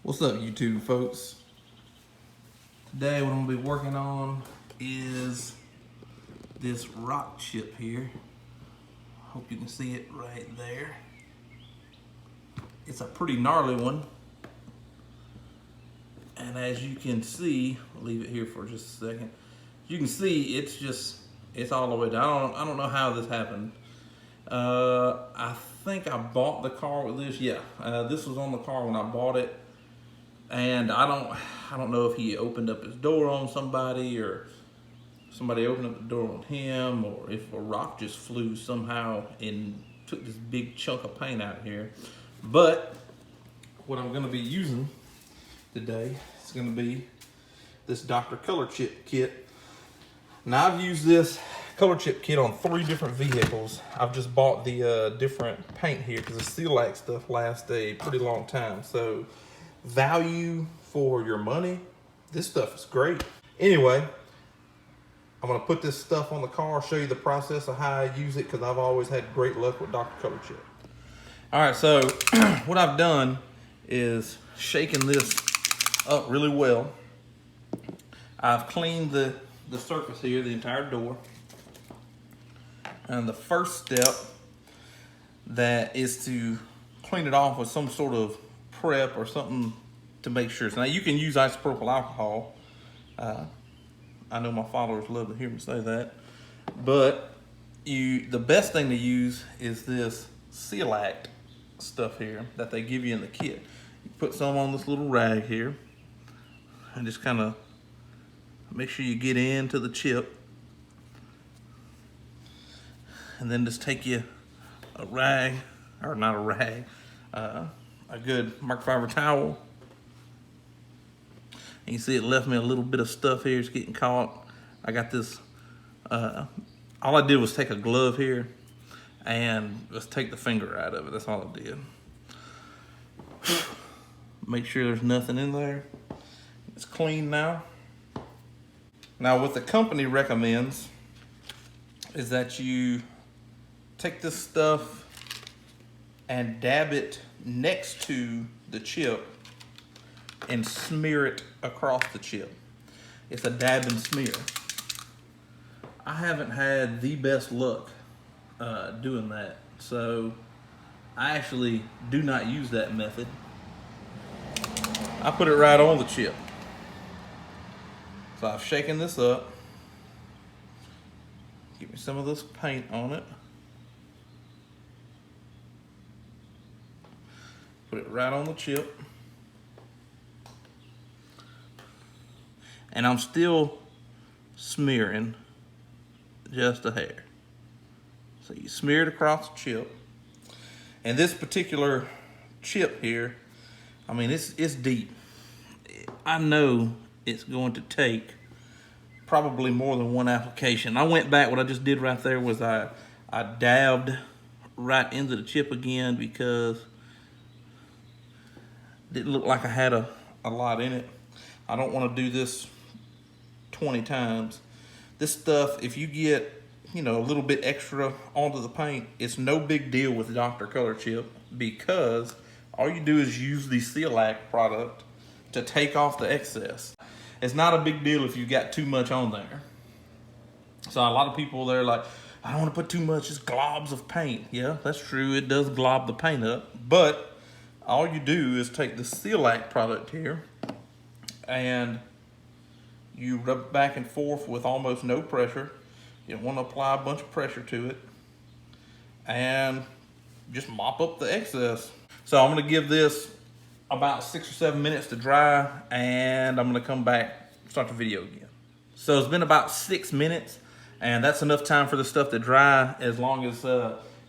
What's up, YouTube folks? Today what I'm gonna be working on is this rock chip here. Hope you can see it right there. It's a pretty gnarly one. And as you can see, I'll leave it here for just a second. You can see it's all the way down. I don't know how this happened. I think I bought the car with this. Yeah, this was on the car when I bought it. And I don't know if he opened up his door on somebody or somebody opened up the door on him, or if a rock just flew somehow and took this big chunk of paint out of here. But what I'm gonna be using today is gonna be this Dr. Color Chip kit. Now I've used this color chip kit on 3 different vehicles. I've just bought the different paint here because the Seal-Lac stuff lasts a pretty long time. So value for your money, this stuff is great. Anyway, I'm gonna put this stuff on the car, show you the process of how I use it, because I've always had great luck with Dr. Color Chip. All right, so what I've done is shaken this up really well. I've cleaned the surface here, the entire door. And the first step that is to clean it off with some sort of prep or something to make sure. So now you can use isopropyl alcohol. I know my followers love to hear me say that, but the best thing to use is this Seal-Lac stuff here that they give you in the kit. You put some on this little rag here and just kind of make sure you get into the chip, and then just take you a rag, or not a rag, a good microfiber towel. And you see it left me a little bit of stuff here. It's getting caught. I got this, all I did was take a glove here and just take the finger out of it. That's all I did. Make sure there's nothing in there. It's clean now. Now what the company recommends is that you take this stuff and dab it next to the chip and smear it across the chip. It's a dab and smear. I haven't had the best luck doing that, so I actually do not use that method. I put it right on the chip. So I've shaken this up. Give me some of this paint on it. Put it right on the chip. And I'm still smearing just a hair. So you smear it across the chip. And this particular chip here, I mean, it's deep. I know it's going to take probably more than one application. I went back, what I just did right there was I dabbed right into the chip again because it didn't look like I had a lot in it. I don't want to do this 20 times. This stuff, if you get, a little bit extra onto the paint, it's no big deal with Dr. Color Chip, because all you do is use the Seal-Lac product to take off the excess. It's not a big deal if you got too much on there. So a lot of people, they're like, I don't want to put too much, just globs of paint. Yeah, that's true, it does glob the paint up, but all you do is take the Seal-Lac product here and you rub it back and forth with almost no pressure. You don't want to apply a bunch of pressure to it, and just mop up the excess. So I'm going to give this about 6 or 7 minutes to dry, and I'm going to come back, start the video again. So it's been about 6 minutes, and that's enough time for the stuff to dry, as long as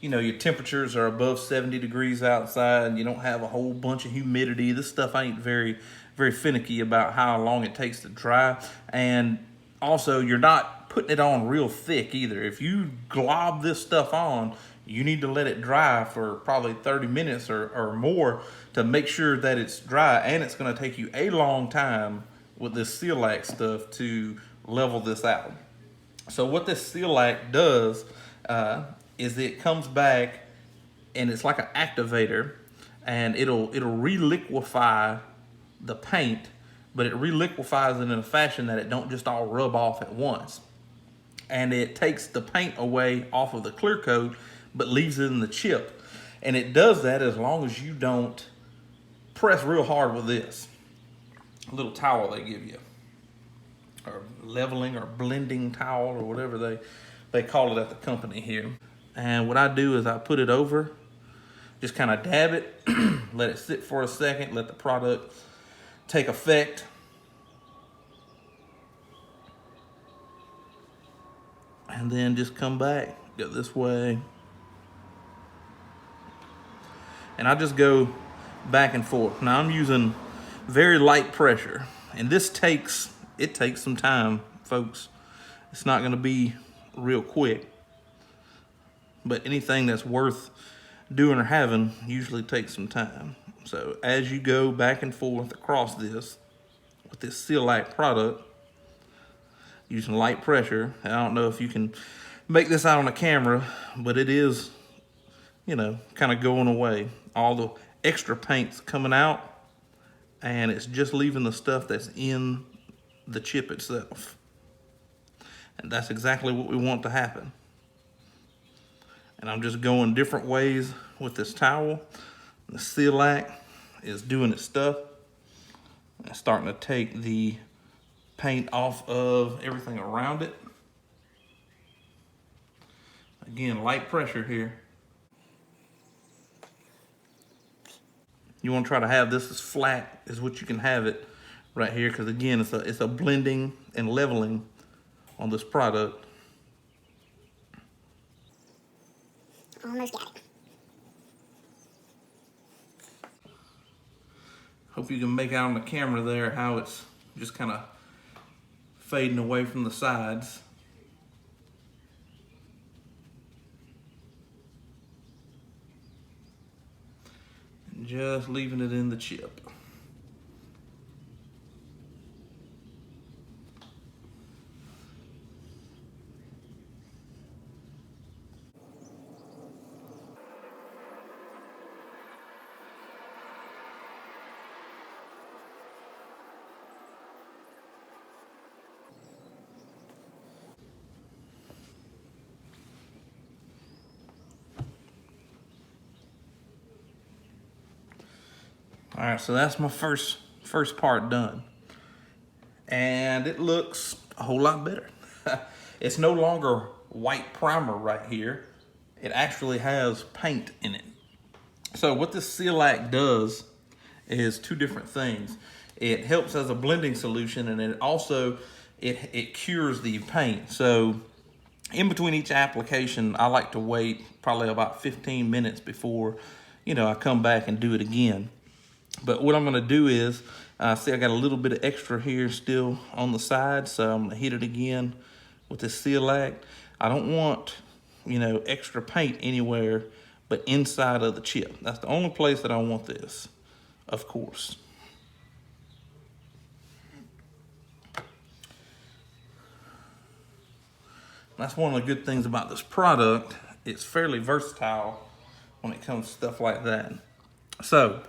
your temperatures are above 70 degrees outside and you don't have a whole bunch of humidity. This stuff ain't very finicky about how long it takes to dry. And also, you're not putting it on real thick either. If you glob this stuff on, you need to let it dry for probably 30 minutes or more to make sure that it's dry. And it's going to take you a long time with this Seal-Lac stuff to level this out. So what this Seal-Lac does is it comes back and it's like an activator, and it'll re-liquefy the paint, but it reliquefies it in a fashion that it don't just all rub off at once. And it takes the paint away off of the clear coat, but leaves it in the chip. And it does that as long as you don't press real hard with this little towel they give you, or leveling or blending towel, or whatever they call it at the company here. And what I do is I put it over, just kind of dab it, let it sit for a second, let the product take effect. And then just come back, go this way. And I just go back and forth. Now I'm using very light pressure, and this takes some time, folks. It's not gonna be real quick, but anything that's worth doing or having usually takes some time. So as you go back and forth across this with this Seal-Lac product, using light pressure, I don't know if you can make this out on the camera, but it is, you know, kind of going away. All the extra paint's coming out, and it's just leaving the stuff that's in the chip itself. And that's exactly what we want to happen. And I'm just going different ways with this towel. The Seal-Lac is doing its stuff. It's starting to take the paint off of everything around it. Again, light pressure here. You want to try to have this as flat as what you can have it right here, because again, it's a blending and leveling on this product. Almost got it. Hope you can make out on the camera there how it's just kind of fading away from the sides. And just leaving it in the chip. All right, so that's my first part done. And it looks a whole lot better. It's no longer white primer right here. It actually has paint in it. So what this Seal-Lac does is two different things. It helps as a blending solution, and it also, it cures the paint. So in between each application, I like to wait probably about 15 minutes before, you know, I come back and do it again. But what I'm gonna do is, see I got a little bit of extra here still on the side, so I'm gonna hit it again with this Seal-Lac. I don't want, you know, extra paint anywhere but inside of the chip. That's the only place that I want this, of course. That's one of the good things about this product. It's fairly versatile when it comes to stuff like that. So,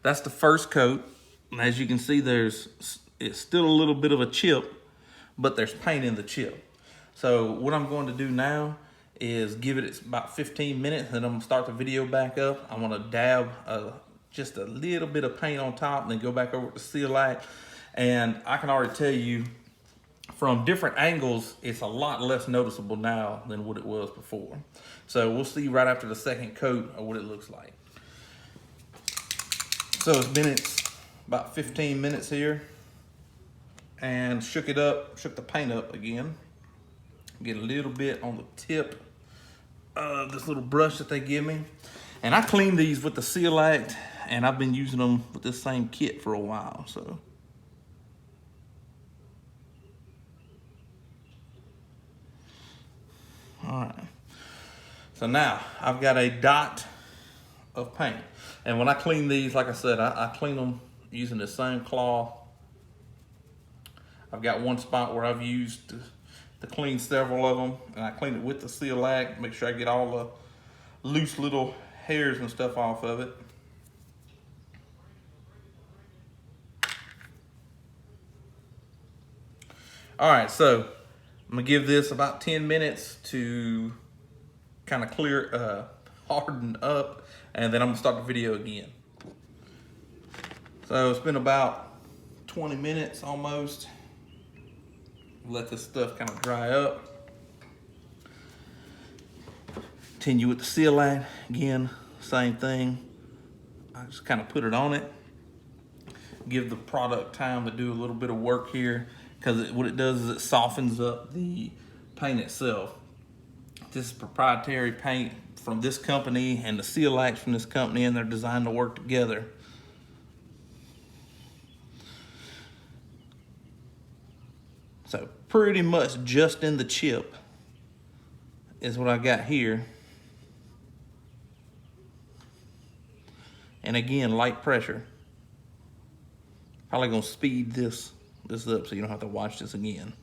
that's the first coat, and as you can see, it's still a little bit of a chip, but there's paint in the chip. So what I'm going to do now is give it about 15 minutes, and I'm gonna start the video back up. I'm gonna dab just a little bit of paint on top, and then go back over to Seal-Lac. And I can already tell you, from different angles, it's a lot less noticeable now than what it was before. So we'll see right after the second coat of what it looks like. So it's been about 15 minutes here, and shook the paint up again. Get a little bit on the tip of this little brush that they give me. And I cleaned these with the Seal-Lac, and I've been using them with this same kit for a while, so. All right. So now I've got a dot of paint. And when I clean these, like I said, I clean them using the same cloth. I've got one spot where I've used to clean several of them, and I clean it with the Seal-Lac, make sure I get all the loose little hairs and stuff off of it. All right, so I'm gonna give this about 10 minutes to kind of harden up, and then I'm gonna start the video again. So it's been about 20 minutes almost. Let this stuff kind of dry up. Continue with the seal-act. Again, same thing. I just kind of put it on it. Give the product time to do a little bit of work here, because what it does is it softens up the paint itself. This is proprietary paint from this company and the seal-acts from this company, and they're designed to work together. So pretty much just in the chip is what I got here. And again, light pressure. Probably gonna speed this up so you don't have to watch this again.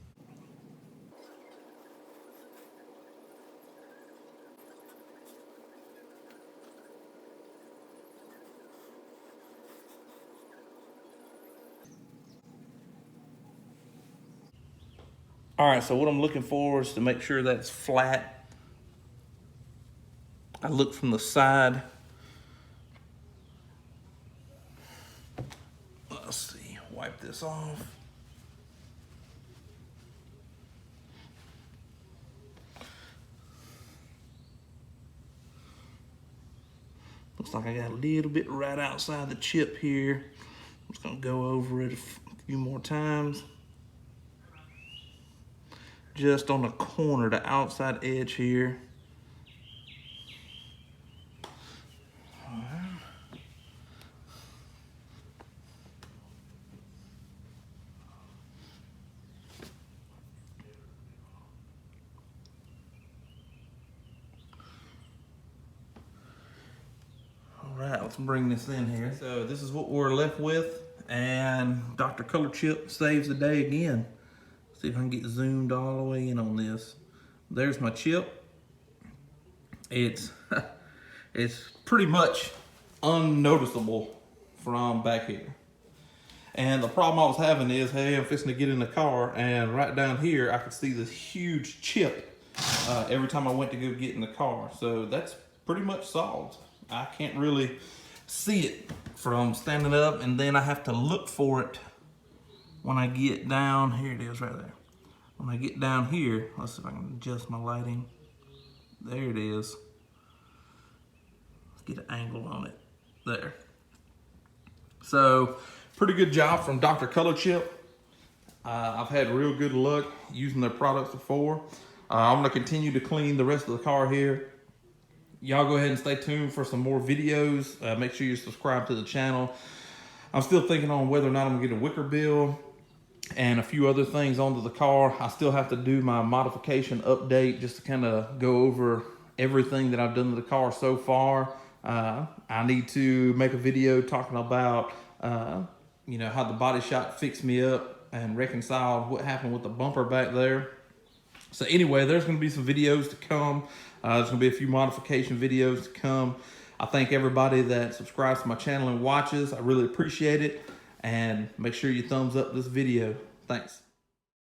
All right, so what I'm looking for is to make sure that it's flat. I look from the side. Let's see, wipe this off. Looks like I got a little bit right outside the chip here. I'm just gonna go over it a few more times. Just on the corner, the outside edge here. All right, let's bring this in here. So this is what we're left with, and Dr. Color Chip saves the day again. See if I can get zoomed all the way in on this. There's my chip. It's it's pretty much unnoticeable from back here. And the problem I was having is, hey, I'm fixing to get in the car, and right down here I could see this huge chip every time I went to go get in the car. So that's pretty much solved. I can't really see it from standing up, and then I have to look for it when I get down. Here it is right there. When I get down here, let's see if I can adjust my lighting. There it is. Let's get an angle on it. There. So, pretty good job from Dr. Color Chip. I've had real good luck using their products before. I'm gonna continue to clean the rest of the car here. Y'all go ahead and stay tuned for some more videos. Make sure you subscribe to the channel. I'm still thinking on whether or not I'm gonna get a wicker bill and a few other things onto the car. I still have to do my modification update just to kind of go over everything that I've done to the car so far. I need to make a video talking about you know, how the body shop fixed me up and reconciled what happened with the bumper back there. So anyway, there's going to be some videos to come. There's going to be a few modification videos to come. I thank everybody that subscribes to my channel and watches. I really appreciate it. And make sure you thumbs up this video. Thanks.